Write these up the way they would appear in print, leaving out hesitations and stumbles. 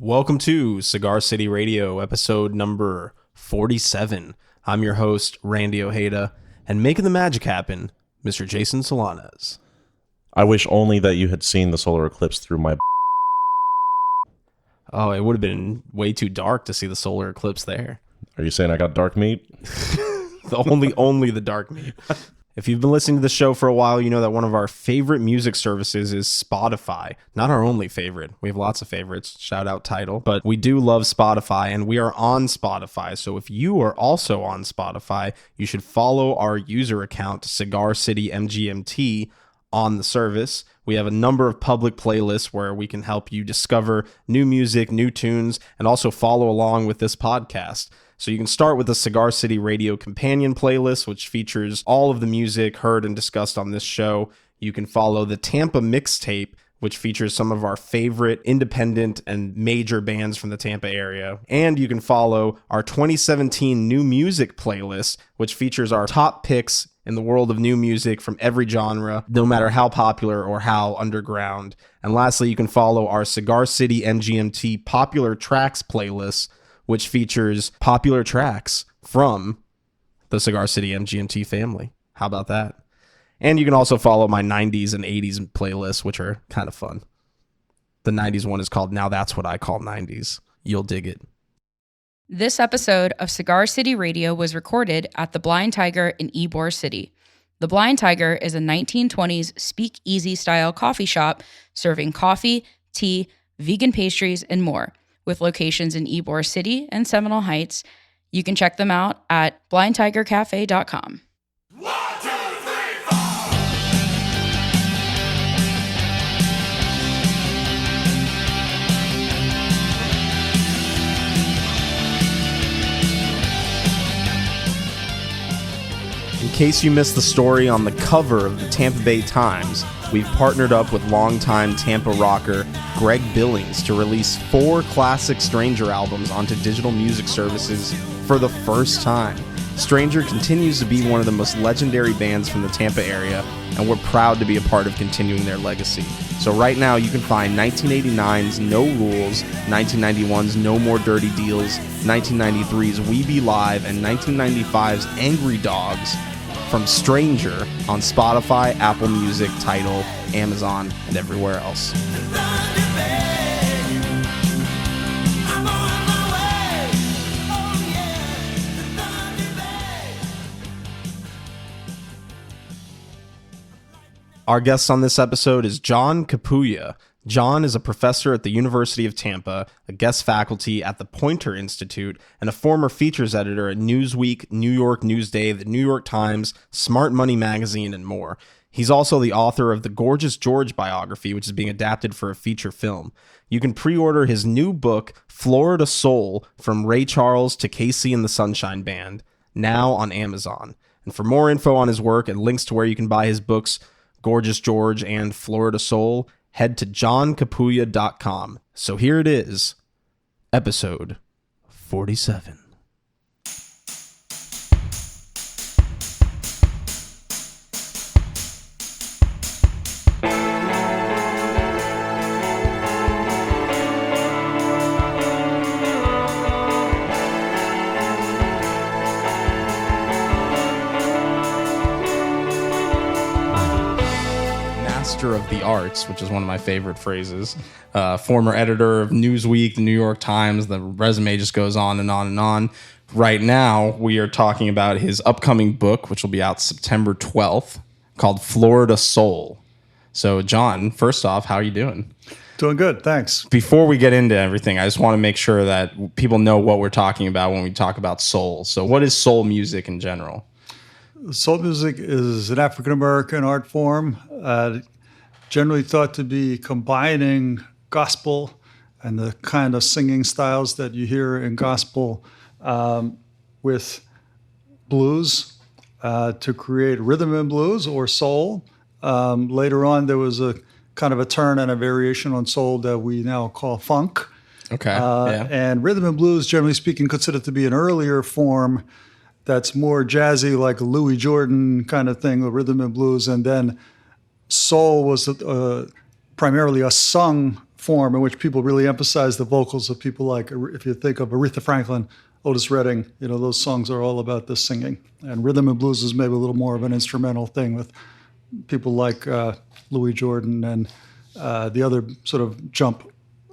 Welcome to Cigar City Radio, episode number 47. I'm your host, Randy Ojeda, and making the magic happen, Mr. Jason Solanas. I wish only that you had seen the solar eclipse through my... Oh, it would have been way too dark to see the solar eclipse there. Are you saying I got dark meat? only the dark meat. If you've been listening to the show for a while, you know that one of our favorite music services is Spotify. Not our only favorite. We have lots of favorites. Shout out Tidal. But we do love Spotify, and we are on Spotify. So if you are also on Spotify, you should follow our user account, Cigar City MGMT, on the service. We have a number of public playlists where we can help you discover new music, new tunes, and also follow along with this podcast. So you can start with the Cigar City Radio Companion playlist, which features all of the music heard and discussed on this show. You can follow the Tampa Mixtape, which features some of our favorite independent and major bands from the Tampa area. And you can follow our 2017 New Music playlist, which features our top picks in the world of new music from every genre, no matter how popular or how underground. And lastly, you can follow our Cigar City MGMT Popular Tracks playlist, which features popular tracks from the Cigar City MGMT family. How about that? And you can also follow my 90s and 80s playlists, which are kind of fun. The 90s one is called Now That's What I Call 90s. You'll dig it. This episode of Cigar City Radio was recorded at the Blind Tiger in Ybor City. The Blind Tiger is a 1920s speakeasy-style coffee shop serving coffee, tea, vegan pastries, and more, with locations in Ybor City and Seminole Heights. You can check them out at blindtigercafe.com. In case you missed the story, on the cover of the Tampa Bay Times, we've partnered up with longtime Tampa rocker Greg Billings to release 4 classic Stranger albums onto digital music services for the first time. Stranger continues to be one of the most legendary bands from the Tampa area, and we're proud to be a part of continuing their legacy. So right now you can find 1989's No Rules, 1991's No More Dirty Deals, 1993's We Be Live, and 1995's Angry Dogs from Stranger on Spotify, Apple Music, Tidal, Amazon, and everywhere else. Our guest on this episode is John Capouya. John is a professor at the University of Tampa, a guest faculty at the Poynter Institute, and a former features editor at Newsweek, New York Newsday, the New York Times, Smart Money Magazine, and more. He's also the author of the Gorgeous George biography, which is being adapted for a feature film. You can pre-order his new book, Florida Soul, From Ray Charles to Casey and the Sunshine Band, now on Amazon. And for more info on his work and links to where you can buy his books, Gorgeous George and Florida Soul, head to johncapouya.com. So here it is, episode 47. Of the arts, which is one of my favorite phrases. Former editor of Newsweek, the New York Times. The resume just goes on and on and on. Right now, we are talking about his upcoming book, which will be out September 12th, called Florida Soul. So, John, first off, how are you doing? Doing good, thanks. Before we get into everything, I just want to make sure that people know what we're talking about when we talk about soul. So, what is soul music in general? Soul music is an African-American art form, generally thought to be combining gospel and the kind of singing styles that you hear in gospel with blues to create rhythm and blues or soul. Later on, there was a kind of a turn and a variation on soul that we now call funk. Okay. Yeah. And rhythm and blues, generally speaking, considered to be an earlier form that's more jazzy, like a Louis Jordan kind of thing, the rhythm and blues. And then soul was primarily a sung form in which people really emphasize the vocals of people like, if you think of Aretha Franklin, Otis Redding, those songs are all about the singing. And rhythm and blues is maybe a little more of an instrumental thing with people like Louis Jordan and the other sort of jump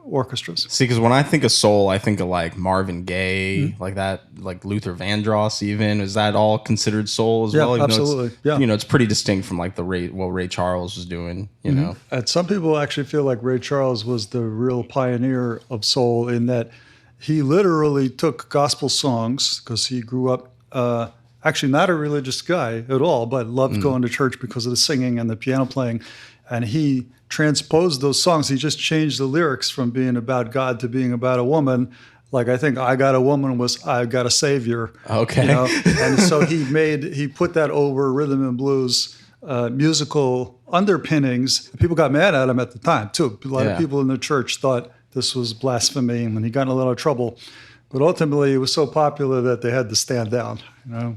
orchestras. See, because when I think of soul, I think of like Marvin Gaye, like that, like Luther Vandross. Even is that all considered soul as well? Even absolutely. It's pretty distinct from like what Ray Charles was doing. You know, and some people actually feel like Ray Charles was the real pioneer of soul in that he literally took gospel songs because he grew up. Actually, not a religious guy at all, but loved going to church because of the singing and the piano playing, and he transposed those songs. He just changed the lyrics from being about God to being about a woman. Like I think I Got a Woman was I Got a Savior. Okay. And so he put that over rhythm and blues musical underpinnings. People got mad at him at the time too. A lot of people in the church thought this was blasphemy, and he got in a lot of trouble. But ultimately, it was so popular that they had to stand down. I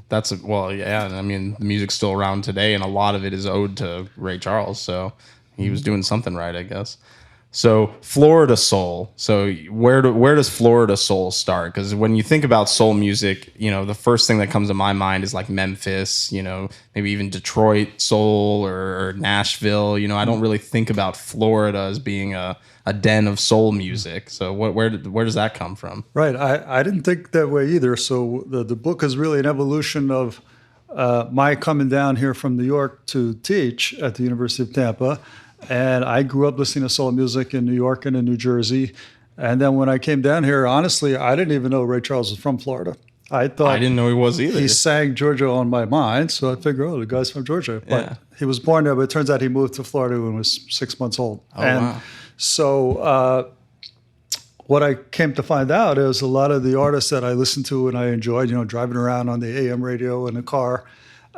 mean, the music's still around today, and a lot of it is owed to Ray Charles. So he was doing something right, I guess. So Florida soul. So where does Florida soul start? Because when you think about soul music, the first thing that comes to my mind is like Memphis. Maybe even Detroit soul or Nashville. I don't really think about Florida as being a den of soul music. So where does that come from? Right. I didn't think that way either. So the book is really an evolution of my coming down here from New York to teach at the University of Tampa. And I grew up listening to soul music in New York and in New Jersey. And then when I came down here, honestly, I didn't even know Ray Charles was from Florida. I didn't know he was either. He sang Georgia on My Mind, so I figured, the guy's from Georgia. But he was born there, but it turns out he moved to Florida when he was 6 months old. Wow. So what I came to find out is a lot of the artists that I listened to and I enjoyed, driving around on the AM radio in the car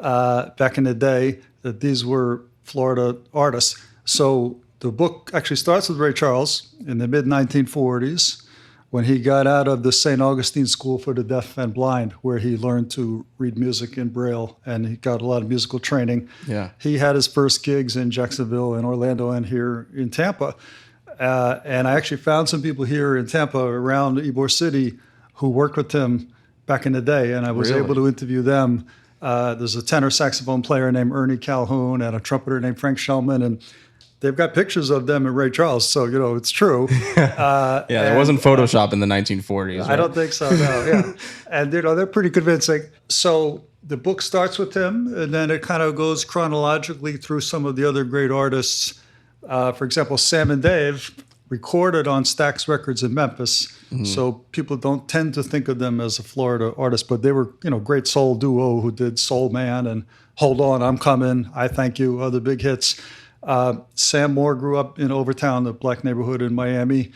back in the day, that these were Florida artists. So the book actually starts with Ray Charles in the mid-1940s when he got out of the St. Augustine School for the Deaf and Blind, where he learned to read music in Braille, and he got a lot of musical training. Yeah. He had his first gigs in Jacksonville and Orlando and here in Tampa. And I actually found some people here in Tampa around Ybor City who worked with him back in the day, and I was able to interview them. There's a tenor saxophone player named Ernie Calhoun and a trumpeter named Frank Shellman, and they've got pictures of them and Ray Charles, so it's true. There wasn't Photoshop in the 1940s. Right? I don't think so. No, yeah, and they're pretty convincing. So the book starts with him, and then it kind of goes chronologically through some of the other great artists. For example, Sam and Dave recorded on Stax Records in Memphis, so people don't tend to think of them as a Florida artist, but they were great soul duo who did Soul Man and Hold On, I'm Coming, I Thank You, other big hits. Sam Moore grew up in Overtown, the black neighborhood in Miami,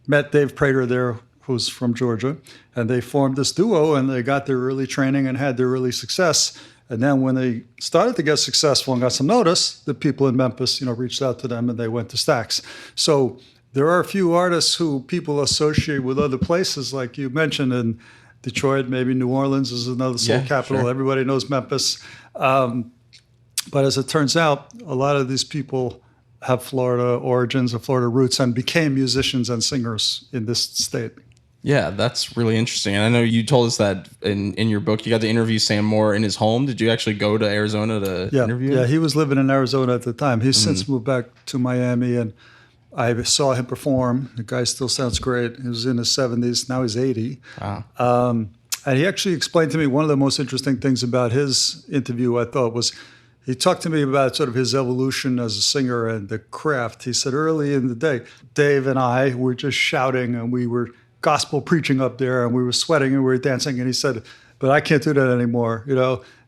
met Dave Prater there, who's from Georgia, and they formed this duo, and they got their early training and had their early success. And then when they started to get successful and got some notice, the people in Memphis, reached out to them and they went to Stax. So there are a few artists who people associate with other places, like you mentioned, in Detroit, maybe New Orleans is another soul capital. Sure. Everybody knows Memphis. But as it turns out, a lot of these people have Florida origins or Florida roots and became musicians and singers in this state. Yeah, that's really interesting. And I know you told us that in your book, you got to interview Sam Moore in his home. Did you actually go to Arizona to interview him? Yeah, he was living in Arizona at the time. He's since moved back to Miami, and I saw him perform. The guy still sounds great. He was in his 70s. Now he's 80. Wow. And he actually explained to me one of the most interesting things about his interview, I thought, was he talked to me about sort of his evolution as a singer and the craft. He said early in the day, Dave and I were just shouting and we were gospel preaching up there and we were sweating and we were dancing. And he said, but I can't do that anymore,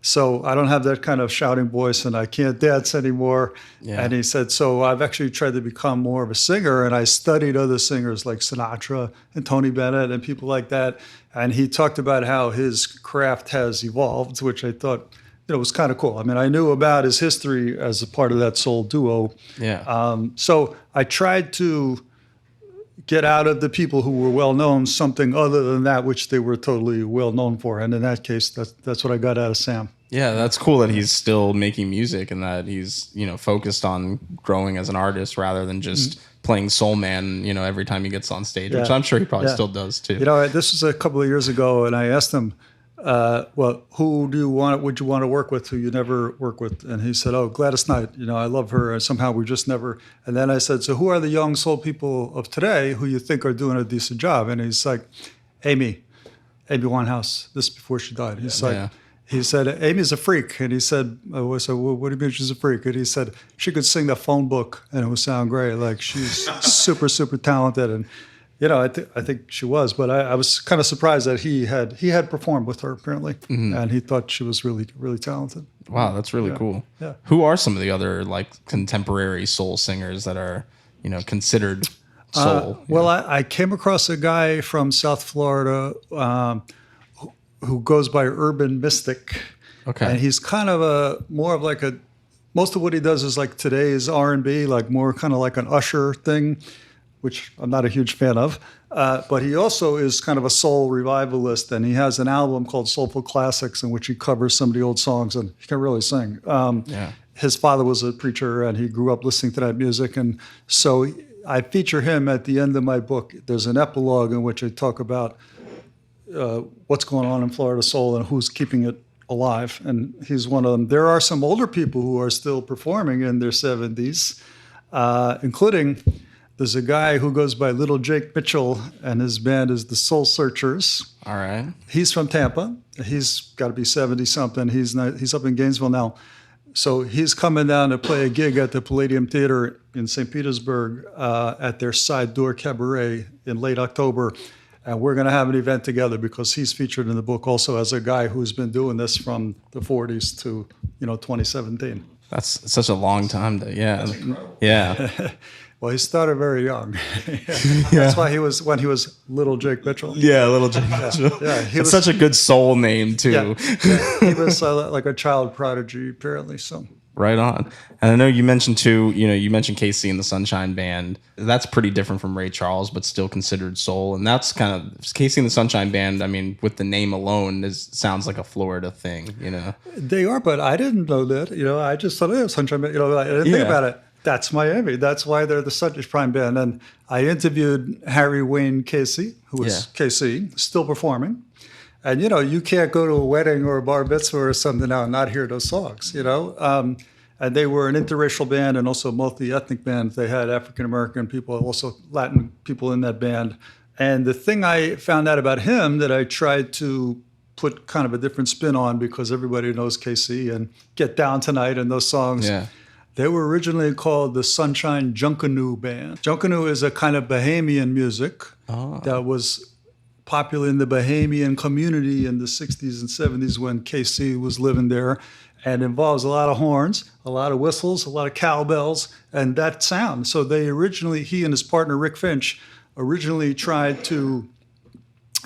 So I don't have that kind of shouting voice and I can't dance anymore. Yeah. And he said, so I've actually tried to become more of a singer, and I studied other singers like Sinatra and Tony Bennett and people like that. And he talked about how his craft has evolved, which I thought, was kind of cool. I mean, I knew about his history as a part of that soul duo. Yeah. So I tried to get out of the people who were well known something other than that which they were totally well known for. And in that case, that's what I got out of Sam. Yeah, that's cool that he's still making music and that he's, focused on growing as an artist rather than just playing Soul Man, every time he gets on stage, which Yeah. I'm sure he probably Yeah. still does too. This was a couple of years ago, and I asked him, well, who would you want to work with who you never work with? And he said, oh, Gladys Knight. I love her. And somehow we just never. And then I said, so who are the young soul people of today who you think are doing a decent job? And he's like, Amy Winehouse. This is before she died. He's like, Yeah. he said, Amy's a freak. And he said, I said, well, what do you mean she's a freak? And he said, she could sing the phone book and it would sound great. Like she's super, super talented. And I think she was, but I was kind of surprised that he had performed with her apparently, and he thought she was really, really talented. Wow, that's really cool. Yeah. Who are some of the other contemporary soul singers that are considered soul? I came across a guy from South Florida who goes by Urban Mystic. Okay. And he's kind of most of what he does is like today's R&B, like more kind of like an Usher thing, which I'm not a huge fan of. But he also is kind of a soul revivalist, and he has an album called Soulful Classics in which he covers some of the old songs, and he can really sing. His father was a preacher, and he grew up listening to that music. And so I feature him at the end of my book. There's an epilogue in which I talk about what's going on in Florida soul and who's keeping it alive. And he's one of them. There are some older people who are still performing in their 70s, including... There's a guy who goes by Little Jake Mitchell, and his band is the Soul Searchers. All right. He's from Tampa. He's got to be 70-something. He's up in Gainesville now. So he's coming down to play a gig at the Palladium Theater in St. Petersburg at their Side Door Cabaret in late October. And we're going to have an event together because he's featured in the book also as a guy who's been doing this from the 40s to 2017. That's such a long time yeah. Well, he started very young. That's why when he was Little Jake Mitchell. Yeah, Little Jake Mitchell. Yeah, it's such a good soul name too. Yeah, he was like a child prodigy, apparently. So right on. And I know you mentioned too. You mentioned Casey and the Sunshine Band. That's pretty different from Ray Charles, but still considered soul. And that's kind of Casey and the Sunshine Band. I mean, with the name alone, sounds like a Florida thing. They are, but I didn't know that. I just thought, Sunshine Band. I didn't think about it. That's Miami. That's why they're the Sunshine Band. And I interviewed Harry Wayne Casey, who is Casey, still performing. And, you can't go to a wedding or a bar mitzvah or something now and not hear those songs, And they were an interracial band and also a multi-ethnic band. They had African-American people, also Latin people in that band. And the thing I found out about him that I tried to put kind of a different spin on because everybody knows Casey and Get Down Tonight and those songs. Yeah. They were originally called the Sunshine Junkanoo Band. Junkanoo is a kind of Bahamian music that was popular in the Bahamian community in the 60s and 70s when KC was living there, and involves a lot of horns, a lot of whistles, a lot of cowbells, and that sound. So he and his partner Rick Finch originally tried to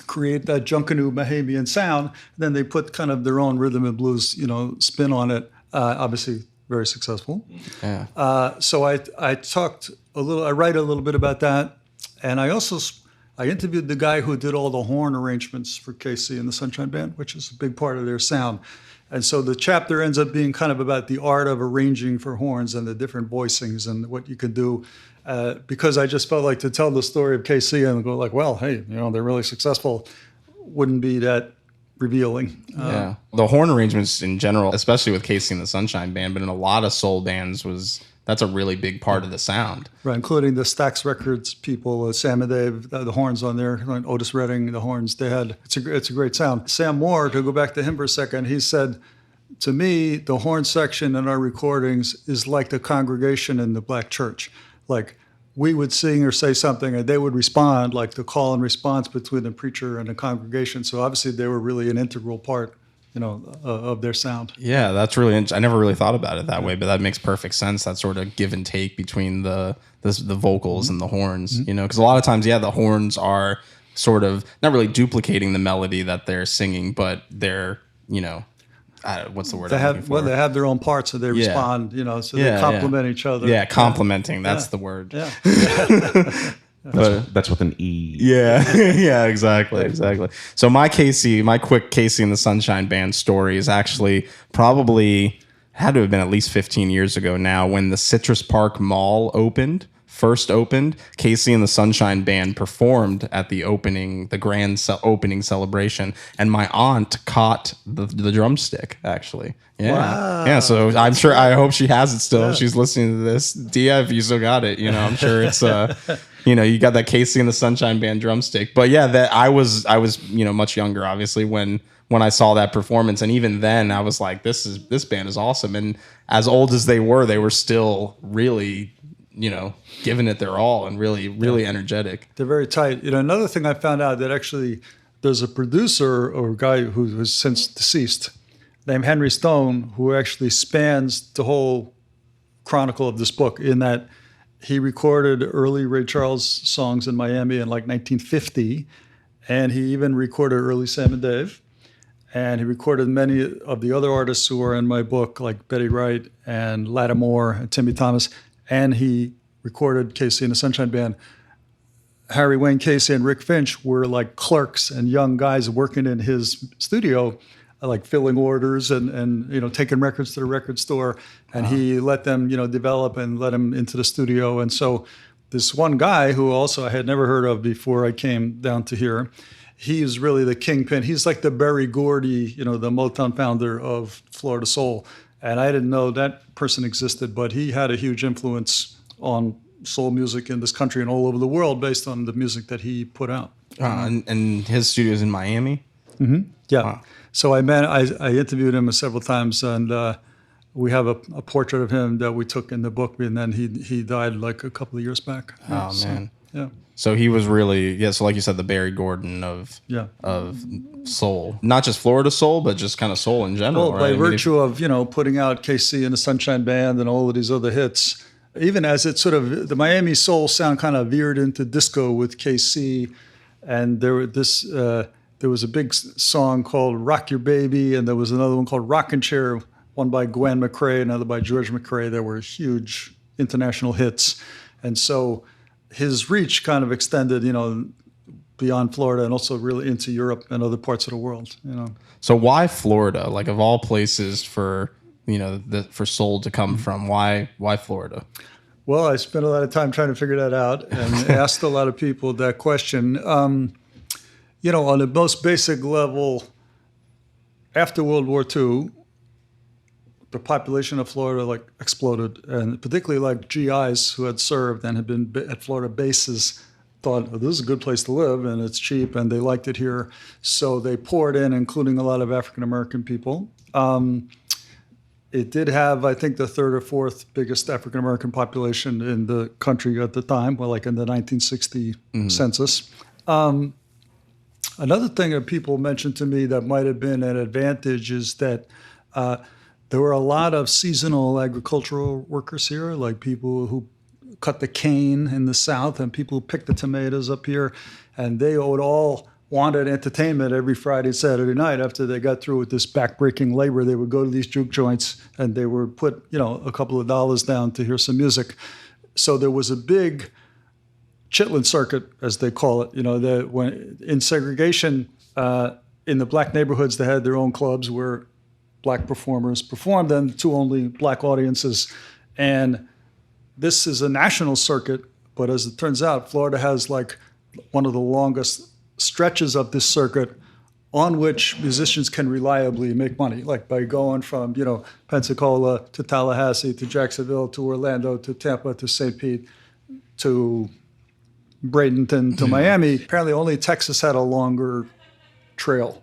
create that Junkanoo Bahamian sound. Then they put kind of their own rhythm and blues, spin on it. Obviously, very successful. Yeah. So I write a little bit about that, and I interviewed the guy who did all the horn arrangements for KC and the Sunshine Band, which is a big part of their sound. And so the chapter ends up being kind of about the art of arranging for horns and the different voicings and what you can do, because I just felt like to tell the story of KC and go like, well, hey, they're really successful, wouldn't be that revealing. Yeah. The horn arrangements in general, especially with Casey and the Sunshine Band, but in a lot of soul bands that's a really big part of the sound. Right, including the Stax Records people, Sam and Dave, the horns on there, like Otis Redding, the horns they had. It's a great sound. Sam Moore, to go back to him for a second, he said, to me, the horn section in our recordings is like the congregation in the black church. Like, we would sing or say something and they would respond, like the call and response between the preacher and the congregation. So obviously they were really an integral part, of their sound. Yeah, that's really interesting. I never really thought about it that way, but that makes perfect sense. That sort of give and take between the vocals and the horns, because a lot of times, the horns are sort of not really duplicating the melody that they're singing, but they're, what's the word? They have their own parts, so they respond, so they complement each other. Yeah, complementing. That's the word. Yeah. That's with an E. Yeah, yeah, exactly. So my quick Casey and the Sunshine Band story is actually probably had to have been at least 15 years ago now when the Citrus Park Mall opened first opened, Casey and the Sunshine Band performed at the grand opening celebration, and my aunt caught the drumstick, actually. Yeah. Wow. Yeah, so I hope she has it still. If she's listening to this, Dia, if you still got it, I'm sure it's you got that Casey and the Sunshine Band drumstick. But yeah, that I was much younger, obviously, when I saw that performance, and even then I was like, this band is awesome. And as old as they were still really giving it their all and really, really energetic. They're very tight. Another thing I found out that actually there's a producer or a guy who was since deceased named Henry Stone, who actually spans the whole chronicle of this book, in that he recorded early Ray Charles songs in Miami in like 1950, and he even recorded early Sam and Dave, and he recorded many of the other artists who are in my book, like Betty Wright and Lattimore and Timmy Thomas, and he recorded Casey and the Sunshine Band. Harry Wayne Casey and Rick Finch were like clerks and young guys working in his studio, like filling orders and taking records to the record store, and he let them develop and let them into the studio. And so this one guy who also I had never heard of before I came down to here, he is really the kingpin. He's like the Berry Gordy, the Motown founder of Florida Soul, and I didn't know that person existed, but he had a huge influence on soul music in this country and all over the world based on the music that he put out. And his studio's in Miami. Mm-hmm. Yeah. Wow. So I interviewed him several times, and we have a portrait of him that we took in the book, and then he died like a couple of years back. Oh, man. Yeah. So he was really, so like you said, the Barry Gordon of soul. Not just Florida soul, but just kind of soul in general, Well, right? by virtue of, putting out KC and the Sunshine Band and all of these other hits, even as it sort of, the Miami soul sound kind of veered into disco with KC, and there was a big song called Rock Your Baby, and there was another one called Rockin' Chair, one by Gwen McCrae, another by George McCrae. There were huge international hits. And so his reach kind of extended, beyond Florida and also really into Europe and other parts of the world, So why Florida? Like, of all places for, for soul to come from, why Florida? Well, I spent a lot of time trying to figure that out and asked a lot of people that question. On the most basic level, after World War II, the population of Florida exploded, and particularly GIs who had served and had been at Florida bases thought, this is a good place to live and it's cheap and they liked it here. So they poured in, including a lot of African-American people. It did have, I think, the third or fourth biggest African-American population in the country at the time, in the 1960 census. Another thing that people mentioned to me that might have been an advantage is that there were a lot of seasonal agricultural workers here, like people who cut the cane in the South and people who picked the tomatoes up here. And they would all wanted entertainment every Friday and Saturday night. After they got through with this backbreaking labor, they would go to these juke joints and they would put, a couple of dollars down to hear some music. So there was a big chitlin circuit, as they call it, when in segregation, in the black neighborhoods, they had their own clubs where black performers performed and to only black audiences. And this is a national circuit, but as it turns out, Florida has one of the longest stretches of this circuit on which musicians can reliably make money, by going from, Pensacola to Tallahassee to Jacksonville to Orlando to Tampa to St. Pete to Bradenton to Miami. Apparently only Texas had a longer trail.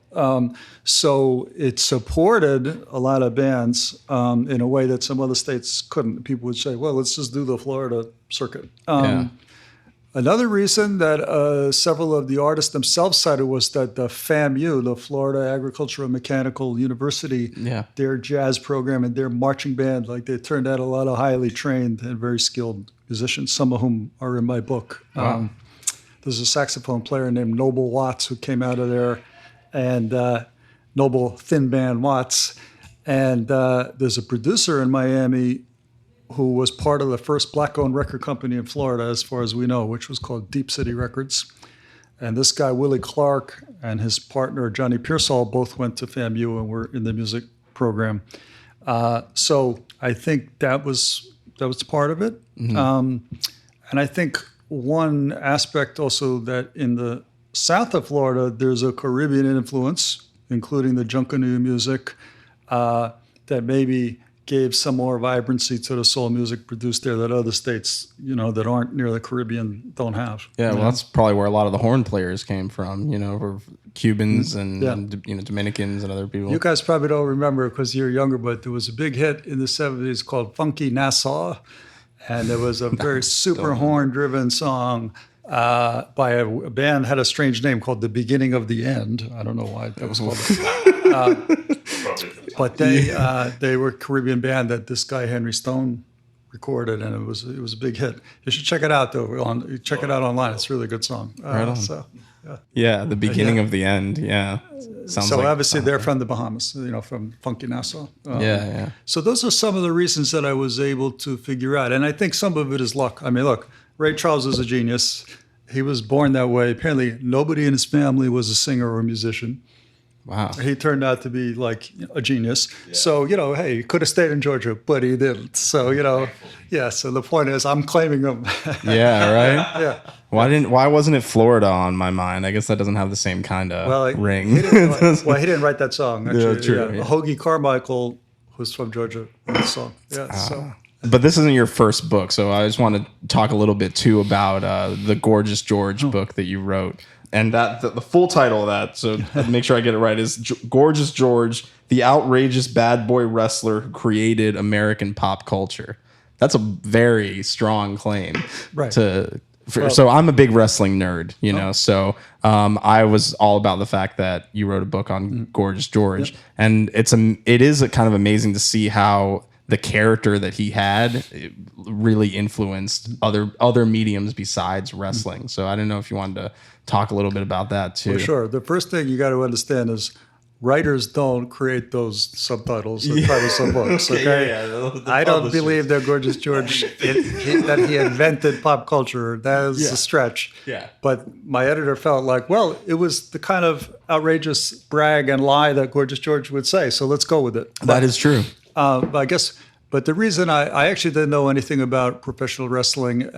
So it supported a lot of bands in a way that some other states couldn't. People would say, well, let's just do the Florida circuit. Another reason that several of the artists themselves cited was that the FAMU, the Florida Agricultural Mechanical University, their jazz program and their marching band, they turned out a lot of highly trained and very skilled musicians, some of whom are in my book. Wow. There's a saxophone player named Noble Watts who came out of there, and Noble Thin Band Watts. And there's a producer in Miami who was part of the first black-owned record company in Florida, as far as we know, which was called Deep City Records. And this guy, Willie Clark, and his partner, Johnny Pearsall, both went to FAMU and were in the music program. So I think that was part of it. Mm-hmm. And I think one aspect also that in the south of Florida, there's a Caribbean influence, including the junkanoo music, that maybe gave some more vibrancy to the soul music produced there that other states, that aren't near the Caribbean don't have. Yeah, well, that's probably where a lot of the horn players came from, or Cubans and Dominicans and other people. You guys probably don't remember because you're younger, but there was a big hit in the 70s called Funky Nassau, and there was a very super horn-driven song by a band had a strange name called The Beginning of the End. I don't know why that was called. But they were a Caribbean band that this guy Henry Stone recorded, and it was a big hit. You should check it out though. Check it out online. It's a really good song. Right on. The beginning of the end. Yeah. So obviously they're from the Bahamas, from Funky Nassau. Yeah. So those are some of the reasons that I was able to figure out, and I think some of it is luck. I mean, look, Ray Charles is a genius. He was born that way. Apparently, nobody in his family was a singer or a musician. Wow. He turned out to be like a genius. Yeah. So, hey, he could have stayed in Georgia, but he didn't. So, so the point is I'm claiming him. Yeah, right? Yeah. Why wasn't it Florida on my mind? I guess that doesn't have the same kind of ring. He didn't write that song. Actually. Yeah, true. Yeah. Hoagie Carmichael, who's from Georgia, wrote the song. Yeah, so. But this isn't your first book, so I just want to talk a little bit, too, about the Gorgeous George book that you wrote. And that the full title of that, so make sure I get it right, is Gorgeous George, the outrageous bad boy wrestler who created American pop culture. That's a very strong claim. Right. So I'm a big wrestling nerd, so I was all about the fact that you wrote a book on Gorgeous George. Yep. And it is kind of amazing to see how the character that he had really influenced other mediums besides wrestling. So I don't know if you wanted to talk a little bit about that too. For sure. The first thing you got to understand is writers don't create those subtitles or titles of books. Okay, I don't believe that Gorgeous George that he invented pop culture. That is a stretch. Yeah. But my editor felt like, well, it was the kind of outrageous brag and lie that Gorgeous George would say. So let's go with it. That is true. I guess. But the reason I actually didn't know anything about professional wrestling,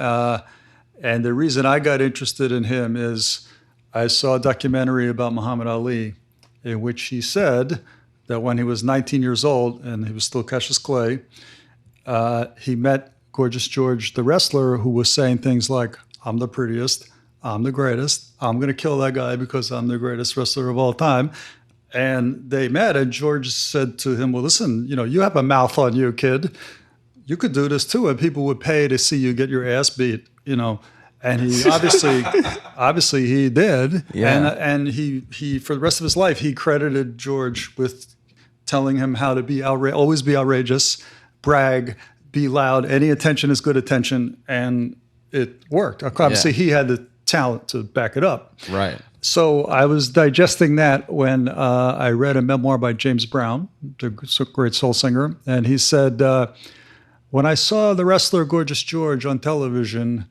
and the reason I got interested in him is I saw a documentary about Muhammad Ali in which he said that when he was 19 years old and he was still Cassius Clay, he met Gorgeous George, the wrestler, who was saying things like, I'm the prettiest, I'm the greatest, I'm going to kill that guy because I'm the greatest wrestler of all time. And they met, and George said to him, well, listen, you have a mouth on you, kid. You could do this too, and people would pay to see you get your ass beat, And he obviously he did. Yeah. And he for the rest of his life, he credited George with telling him how to be always be outrageous, brag, be loud. Any attention is good attention, and it worked. Obviously, he had the talent to back it up. Right. So I was digesting that when I read a memoir by James Brown, the great soul singer, and he said, when I saw the wrestler Gorgeous George on television,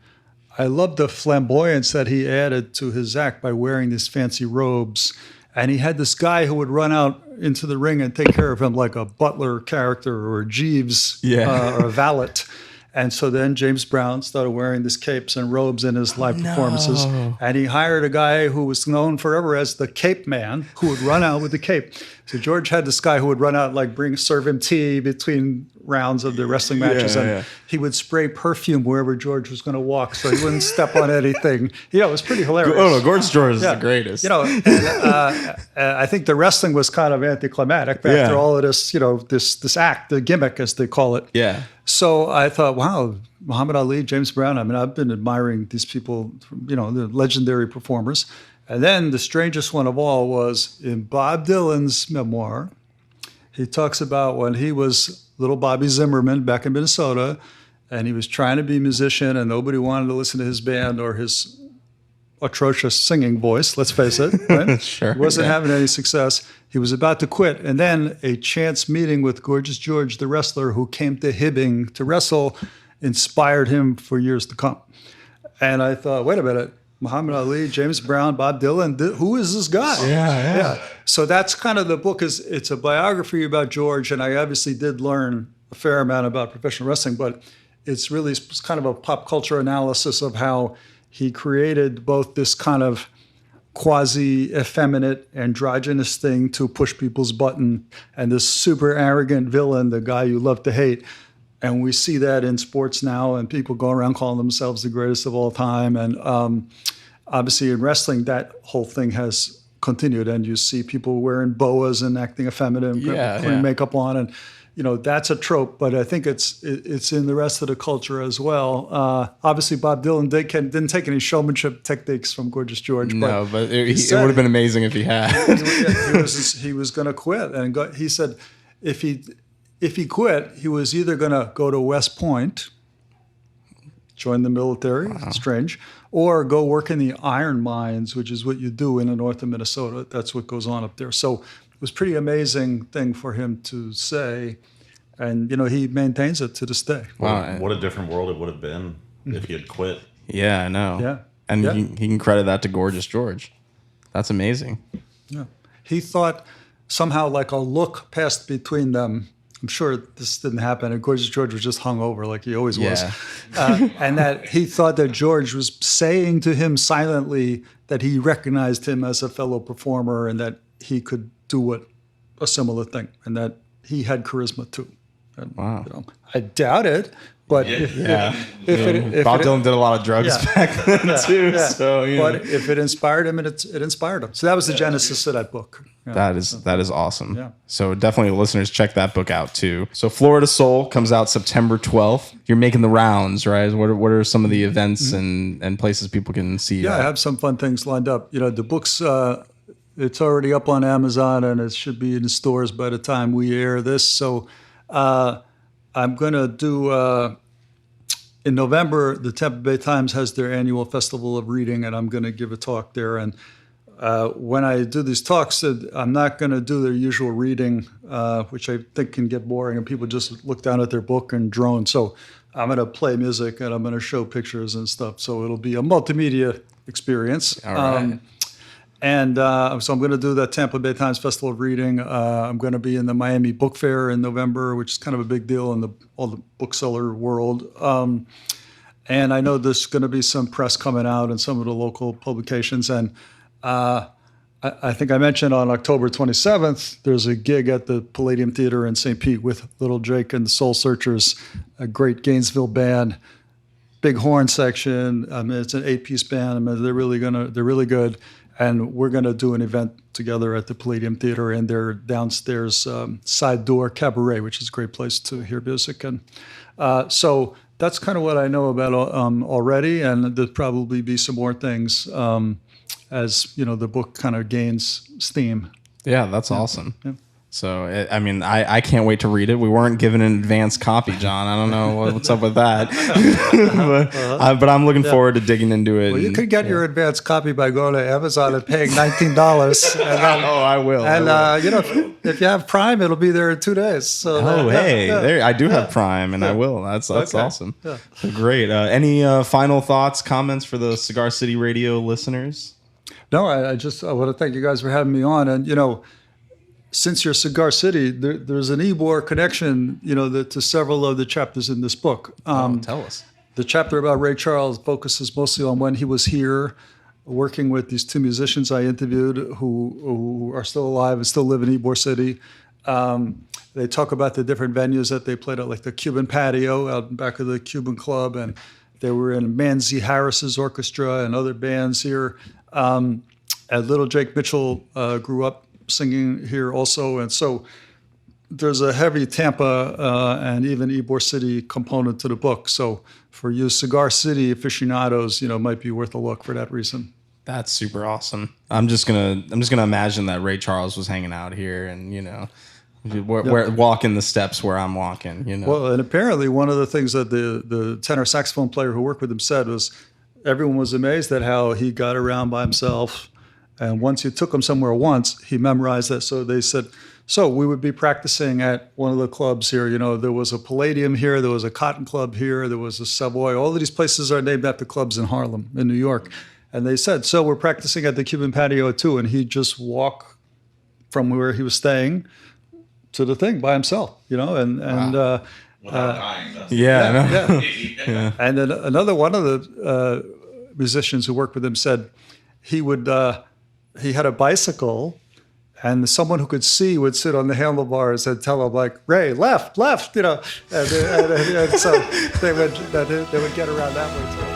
I loved the flamboyance that he added to his act by wearing these fancy robes. And he had this guy who would run out into the ring and take care of him like a butler character or a Jeeves or a valet. And so then James Brown started wearing these capes and robes in his live performances. And he hired a guy who was known forever as the Cape Man, who would run out with the cape. So George had this guy who would run out, like serve him tea between rounds of the wrestling matches. And he would spray perfume wherever George was going to walk so he wouldn't step on anything. It was pretty hilarious. Oh, no, Gorgeous George is the greatest. I think the wrestling was kind of anticlimactic after all of this, this act, the gimmick, as they call it. Yeah. So I thought, wow, Muhammad Ali, James Brown. I mean, I've been admiring these people, the legendary performers. And then the strangest one of all was in Bob Dylan's memoir. He talks about when he was little Bobby Zimmerman back in Minnesota, and he was trying to be a musician, and nobody wanted to listen to his band or his atrocious singing voice, let's face it. Right? Sure. He wasn't having any success. He was about to quit. And then a chance meeting with Gorgeous George, the wrestler who came to Hibbing to wrestle, inspired him for years to come. And I thought, wait a minute, Muhammad Ali, James Brown, Bob Dylan, who is this guy? Yeah. So that's kind of the book. It's a biography about George, and I obviously did learn a fair amount about professional wrestling, but it's really kind of a pop culture analysis of how he created both this kind of quasi-effeminate, androgynous thing to push people's button, and this super arrogant villain, the guy you love to hate. And we see that in sports now, and people go around calling themselves the greatest of all time. And obviously in wrestling, that whole thing has continued, and you see people wearing boas and acting effeminate, putting makeup on, and that's a trope. But I think it's in the rest of the culture as well. Obviously, Bob Dylan didn't take any showmanship techniques from Gorgeous George. No, but it would have been amazing if he had. he was going to quit, and he said if he quit, he was either going to go to West Point, join the military, strange, or go work in the iron mines, which is what you do in the north of Minnesota. That's what goes on up there. So it was a pretty amazing thing for him to say, and he maintains it to this day. Wow, what a different world it would have been if he had quit. Yeah, I know. Yeah, and he can credit that to Gorgeous George. That's amazing. Yeah, he thought somehow like a look passed between them. I'm sure this didn't happen, and Gorgeous George was just hungover like he always was. And that he thought that George was saying to him silently that he recognized him as a fellow performer and that he could do a similar thing, and that he had charisma too. And, wow. I doubt it, but if Bob Dylan did a lot of drugs back then too. Yeah. So, but if it inspired him, it inspired him. So that was the genesis of that book. Yeah. That is awesome. Yeah. So definitely, listeners, check that book out too. So Florida Soul comes out September 12th. You're making the rounds, right? What are some of the events and places people can see? Yeah, I have some fun things lined up. The book's it's already up on Amazon, and it should be in the stores by the time we air this. So I'm going to do. In November, the Tampa Bay Times has their annual Festival of Reading, and I'm going to give a talk there. And when I do these talks, I'm not going to do their usual reading, which I think can get boring, and people just look down at their book and drone. So I'm going to play music, and I'm going to show pictures and stuff. So it'll be a multimedia experience. All right. So I'm going to do the Tampa Bay Times Festival of Reading. I'm going to be in the Miami Book Fair in November, which is kind of a big deal in all the bookseller world. And I know there's going to be some press coming out in some of the local publications. And I think I mentioned on October 27th, there's a gig at the Palladium Theater in St. Pete with Little Drake and the Soul Searchers, a great Gainesville band, big horn section. I mean, it's an 8-piece band. I mean, they're really good. And we're going to do an event together at the Palladium Theater in their downstairs side door cabaret, which is a great place to hear music. And so that's kind of what I know about already. And there'll probably be some more things as the book kind of gains steam. Yeah, that's awesome. Yeah. So, I can't wait to read it. We weren't given an advanced copy, John. I don't know what's up with that. but I'm looking forward to digging into it. Well, you could get your advanced copy by going to Amazon and paying $19. I will. And, if you have Prime, it'll be there in 2 days. So there, I do have Prime, and I will. That's okay. Awesome. Yeah. Great. Any final thoughts, comments for the Cigar City Radio listeners? No, I want to thank you guys for having me on. And, since you're Cigar City, there's an Ybor connection, to several of the chapters in this book. Tell us. The chapter about Ray Charles focuses mostly on when he was here, working with these two musicians I interviewed who are still alive and still live in Ybor City. They talk about the different venues that they played at, like the Cuban Patio out in back of the Cuban Club, and they were in Manzi Harris's orchestra and other bands here. And Little Jake Mitchell grew up singing here also, and so there's a heavy Tampa and even Ybor City component to the book. So for you Cigar City aficionados, might be worth a look for that reason. That's super awesome. I'm just gonna imagine that Ray Charles was hanging out here, and walking the steps where I'm walking. Well, and apparently one of the things that the tenor saxophone player who worked with him said was everyone was amazed at how he got around by himself. And once you took him somewhere once, he memorized that. So they said, so we would be practicing at one of the clubs here. There was a Palladium here. There was a Cotton Club here. There was a Savoy. All of these places are named after clubs in Harlem, in New York. And they said, so we're practicing at the Cuban Patio too. And he'd just walk from where he was staying to the thing by himself, Wow. Without dying. Yeah, I know. Yeah. And then another one of the musicians who worked with him said he had a bicycle, and someone who could see would sit on the handlebars and tell him, like, Ray, left, you know. And so they would get around that way too.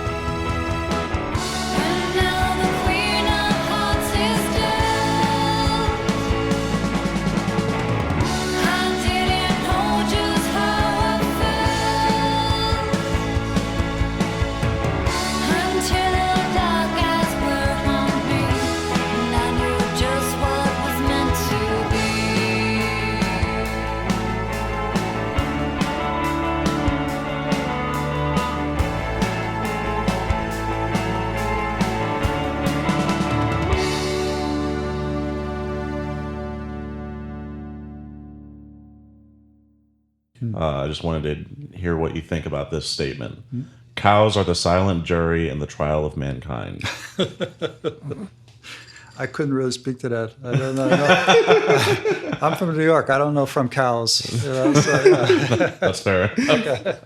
I just wanted to hear what you think about this statement. Cows are the silent jury in the trial of mankind. I couldn't really speak to that. I don't know. I'm from New York. I don't know from cows. You know, so, yeah. That's fair. Okay.